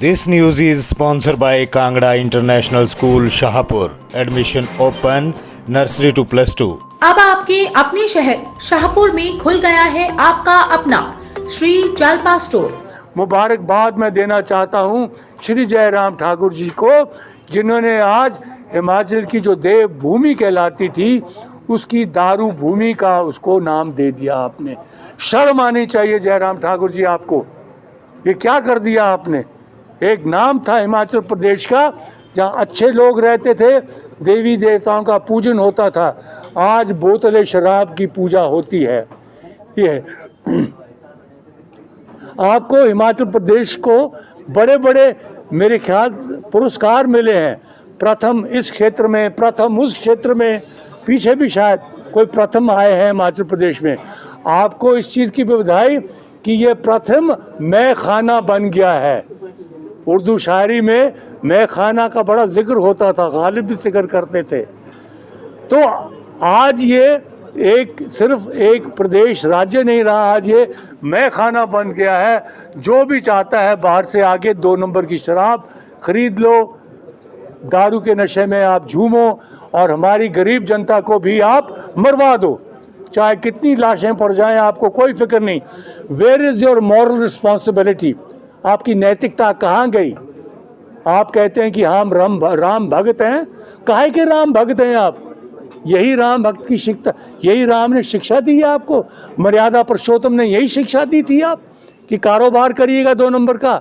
This news is sponsored by Kangra International School, Shahpur. Admission open, nursery to +2. अब आपके अपने शहर शाहपुर में खुल गया है आपका अपना श्री जालपा स्टोर। मुबारकबाद मैं देना चाहता हूं श्री जयराम ठाकुर जी को, जिन्होंने आज हिमाचल की जो देव भूमि कहलाती थी उसकी दारू भूमि का उसको नाम दे दिया आपने। शर्म आनी चाहिए जयराम ठाकुर जी आपको। ये क्या कर दिया आपने। एक नाम था हिमाचल प्रदेश का जहाँ अच्छे लोग रहते थे, देवी देवताओं का पूजन होता था। आज बोतलें शराब की पूजा होती है। ये आपको हिमाचल प्रदेश को बड़े बड़े मेरे ख्याल पुरस्कार मिले हैं। प्रथम इस क्षेत्र में, प्रथम उस क्षेत्र में, पीछे भी शायद कोई प्रथम आए हैं हिमाचल प्रदेश में। आपको इस चीज़ की भी बधाई कि ये प्रथम मैं खाना बन गया है। उर्दू शायरी में मैं खाना का बड़ा जिक्र होता था, गालिब भी जिक्र करते थे। तो आज ये सिर्फ एक प्रदेश राज्य नहीं रहा, आज ये मैं खाना बन गया है। जो भी चाहता है बाहर से आके 2 नंबर की शराब खरीद लो, दारू के नशे में आप झूमो और हमारी गरीब जनता को भी आप मरवा दो, चाहे कितनी लाशें पड़ जाएं, आपको कोई फिक्र नहीं। Where is your moral responsibility. आपकी नैतिकता कहाँ गई। आप कहते हैं कि हम राम भक्त हैं। काहे के राम भक्त हैं आप। यही राम भक्त की शिक्षा, यही राम ने शिक्षा दी है आपको। मर्यादा पुरुषोत्तम ने यही शिक्षा दी थी आप कि कारोबार करिएगा 2 नंबर का।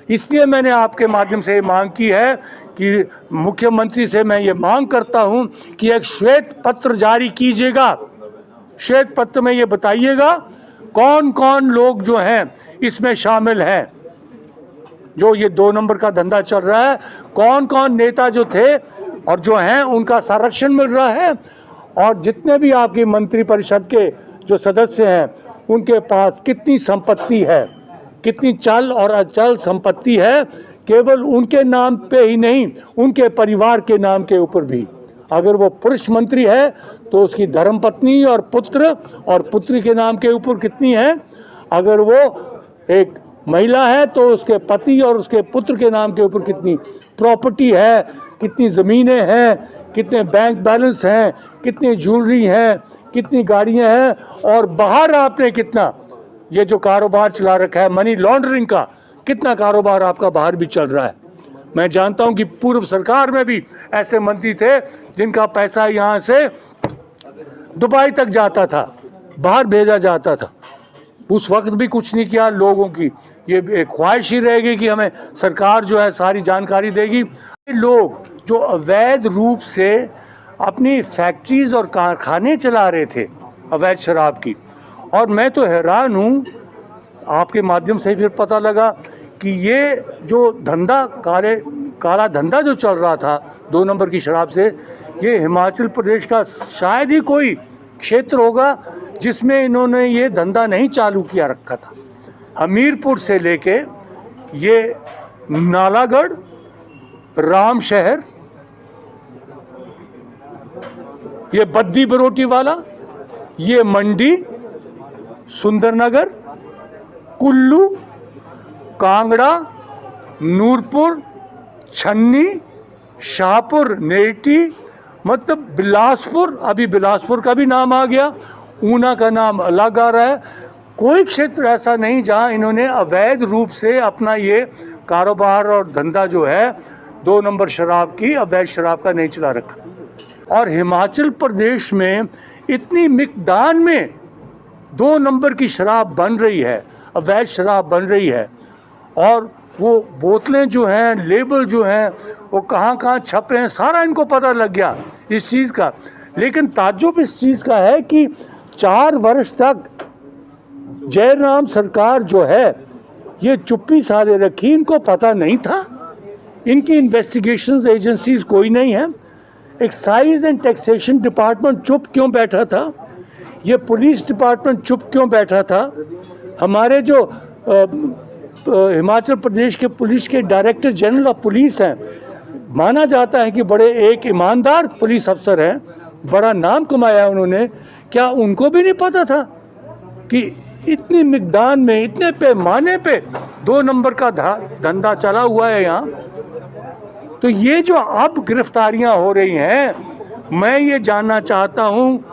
इसलिए मैंने आपके माध्यम से मांग की है कि मुख्यमंत्री से मैं ये मांग करता हूँ कि एक श्वेत पत्र जारी कीजिएगा। श्वेत पत्र में ये बताइएगा कौन कौन लोग जो हैं इसमें शामिल हैं, जो ये 2 नंबर का धंधा चल रहा है। कौन कौन नेता जो थे और जो हैं उनका संरक्षण मिल रहा है। और जितने भी आपकी मंत्रिपरिषद के जो सदस्य हैं उनके पास कितनी संपत्ति है, कितनी चल और अचल संपत्ति है। केवल उनके नाम पे ही नहीं, उनके परिवार के नाम के ऊपर भी। अगर वो पुरुष मंत्री है तो उसकी धर्मपत्नी और पुत्री के नाम के ऊपर कितनी है। अगर वो एक महिला है तो उसके पति और उसके पुत्र के नाम के ऊपर कितनी प्रॉपर्टी है, कितनी ज़मीनें हैं, कितने बैंक बैलेंस हैं, कितनी ज्वेलरी हैं, कितनी गाड़ियां हैं। और बाहर आपने कितना ये जो कारोबार चला रखा है मनी लॉन्ड्रिंग का, कितना कारोबार आपका बाहर भी चल रहा है। मैं जानता हूं कि पूर्व सरकार में भी ऐसे मंत्री थे जिनका पैसा यहाँ से दुबई तक जाता था, बाहर भेजा जाता था। उस वक्त भी कुछ नहीं किया। लोगों की ये एक ख्वाहिश ही रहेगी कि हमें सरकार जो है सारी जानकारी देगी। लोग जो अवैध रूप से अपनी फैक्ट्रीज और कारखाने चला रहे थे अवैध शराब की, और मैं तो हैरान हूँ, आपके माध्यम से फिर पता लगा कि ये जो धंधा काला धंधा जो चल रहा था 2 नंबर की शराब से, ये हिमाचल प्रदेश का शायद ही कोई क्षेत्र होगा जिसमें इन्होंने ये धंधा नहीं चालू किया रखा था। हमीरपुर से लेके ये नालागढ़, राम शहर, ये बद्दी बरोटी वाला, ये मंडी, सुंदरनगर, कुल्लू, कांगड़ा, नूरपुर, छन्नी, शाहपुर, नेटी, मतलब बिलासपुर, अभी बिलासपुर का भी नाम आ गया, ऊना का नाम अलग आ रहा है। कोई क्षेत्र ऐसा नहीं जहां इन्होंने अवैध रूप से अपना ये कारोबार और धंधा जो है 2 नंबर शराब की, अवैध शराब का नहीं चला रखा। और हिमाचल प्रदेश में इतनी मिकदार में 2 नंबर की शराब बन रही है, अवैध शराब बन रही है। और वो बोतलें जो हैं, लेबल जो हैं, वो कहाँ कहाँ छप रहे हैं, सारा इनको पता लग गया इस चीज़ का। लेकिन ताज्जुब इस चीज़ का है कि 4 वर्ष तक जयराम सरकार जो है ये चुप्पी साधे रखी। इनको पता नहीं था, इनकी इन्वेस्टिगेशन एजेंसीज कोई नहीं है। एक्साइज एंड टैक्सेशन डिपार्टमेंट चुप क्यों बैठा था, ये पुलिस डिपार्टमेंट चुप क्यों बैठा था। हमारे जो हिमाचल प्रदेश के पुलिस के डायरेक्टर जनरल ऑफ पुलिस हैं, माना जाता है कि बड़े एक ईमानदार पुलिस अफसर हैं, बड़ा नाम कमाया उन्होंने। क्या उनको भी नहीं पता था कि इतनी मिकदार में, इतने पैमाने पे 2 नंबर का धंधा चला हुआ है यहाँ। तो ये जो अब गिरफ्तारियां हो रही हैं, मैं ये जानना चाहता हूँ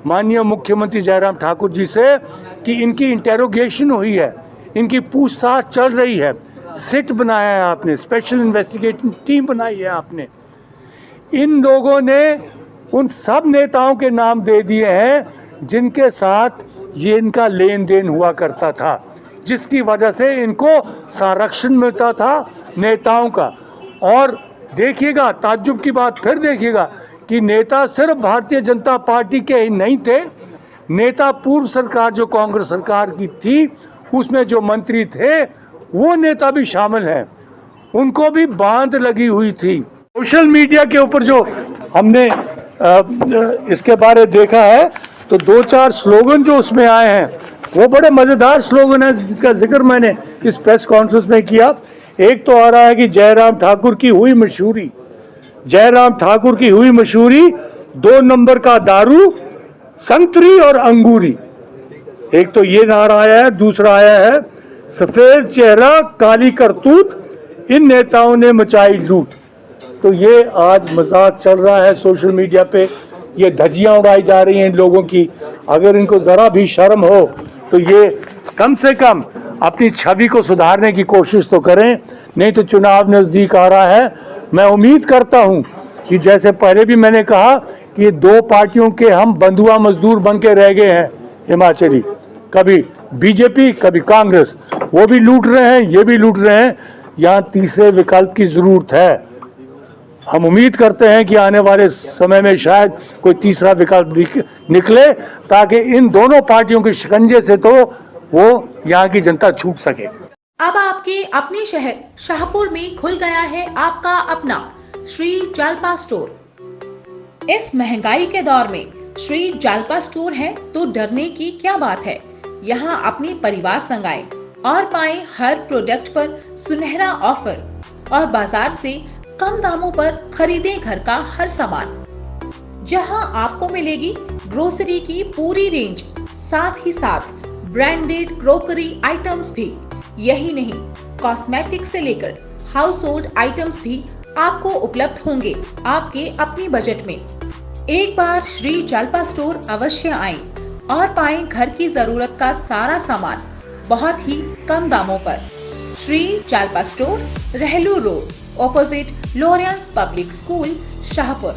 माननीय मुख्यमंत्री जयराम ठाकुर जी से कि इनकी इंटेरोगेशन हुई है, इनकी पूछताछ चल रही है, सिट बनाया है आपने, स्पेशल इन्वेस्टिगेटिंग टीम बनाई है आपने। इन लोगों ने उन सब नेताओं के नाम दे दिए हैं जिनके साथ ये इनका लेन देन हुआ करता था, जिसकी वजह से इनको संरक्षण मिलता था नेताओं का। और देखिएगा, ताज्जुब की बात फिर देखिएगा कि नेता सिर्फ भारतीय जनता पार्टी के ही नहीं थे, नेता पूर्व सरकार जो कांग्रेस सरकार की थी उसमें जो मंत्री थे वो नेता भी शामिल हैं, उनको भी बांध लगी हुई थी। सोशल मीडिया के ऊपर जो हमने इसके बारे देखा है तो 2-4 स्लोगन जो उसमें आए हैं वो बड़े मज़ेदार स्लोगन है, जिसका जिक्र मैंने इस प्रेस कॉन्फ्रेंस में किया। एक तो आ रहा है कि जयराम ठाकुर की हुई मशहूरी, जयराम ठाकुर की हुई मशहूरी, 2 नंबर का दारू, संतरी और अंगूरी। एक तो ये नारा आया है। दूसरा आया है सफेद चेहरा काली करतूत, इन नेताओं ने मचाई लूट। तो ये आज मजाक चल रहा है सोशल मीडिया पे, ये धज्जियां उड़ाई जा रही हैं इन लोगों की। अगर इनको ज़रा भी शर्म हो तो ये कम से कम अपनी छवि को सुधारने की कोशिश तो करें, नहीं तो चुनाव नज़दीक आ रहा है। मैं उम्मीद करता हूं कि जैसे पहले भी मैंने कहा कि ये 2 पार्टियों के हम बंधुआ मजदूर बन के रह गए हैं हिमाचली, कभी बीजेपी कभी कांग्रेस, वो भी लूट रहे हैं ये भी लूट रहे हैं। यहाँ तीसरे विकल्प की ज़रूरत है। हम उम्मीद करते हैं कि आने वाले समय में शायद कोई तीसरा विकल्प निकले, ताकि इन दोनों पार्टियों के शिकंजे से तो वो यहाँ की जनता छूट सके। अब आपके अपने शहर शाहपुर में खुल गया है आपका अपना श्री जालपा स्टोर। इस महंगाई के दौर में श्री जालपा स्टोर है तो डरने की क्या बात है। यहाँ अपने परिवार संग आए और पाएं हर प्रोडक्ट पर सुनहरा ऑफर और बाजार से कम दामों पर खरीदें घर का हर सामान, जहां आपको मिलेगी ग्रोसरी की पूरी रेंज, साथ ही साथ ब्रांडेड क्रोकरी आइटम्स भी। यही नहीं, कॉस्मेटिक्स से लेकर हाउस होल्ड आइटम्स भी आपको उपलब्ध होंगे आपके अपने बजट में। एक बार श्री जालपा स्टोर अवश्य आएं और पाएं घर की जरूरत का सारा सामान बहुत ही कम दामों पर। श्री जालपा स्टोर, रहलू road, opposite Lawrence public school, Shahpur.